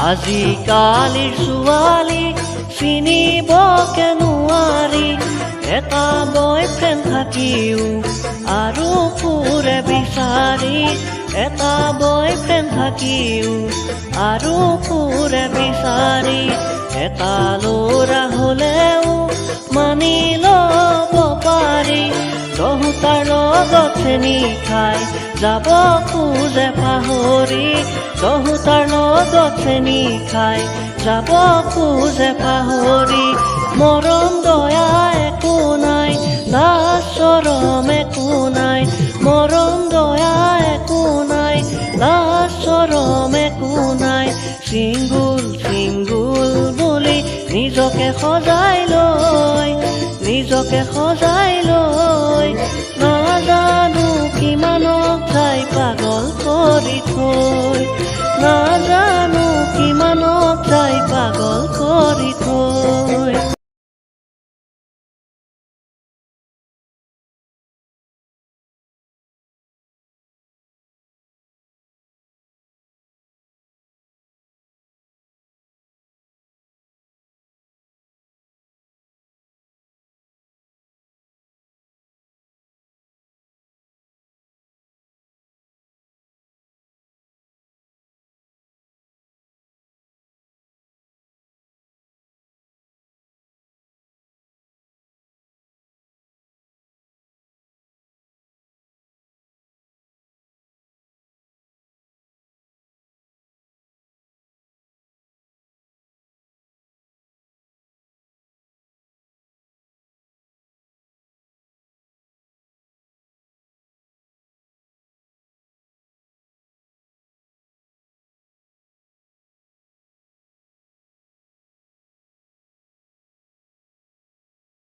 আজিকালিৰ ছোৱালী চিনিবকে নোৱাৰি, এটা বয়ফ্ৰেণ্ড থাকিও আৰু ফুৰে বিচাৰি, এটা বয়ফ্ৰেণ্ড থাকিও আৰু ফুৰে বিচাৰি, এটা ল'ৰা হ'লেও মানি ল'ব পাৰি, তহঁতৰ লগত চেনি খাই যাব খোজে পাহৰি, তহঁতৰ লগত চেনি খাই যাব খোজে পাহৰি। মৰম দয়া একো নাই, লাজ চৰম একো নাই, মৰম দয়া একো নাই, লাজ চৰম একো নাই। চিংগুল চিংগুল বুলি নিজকে সজাই লৈ, নিজকে সজাই লৈ, নাজানো কিমানক চাই পাগল কৰি থৈ, নাজানো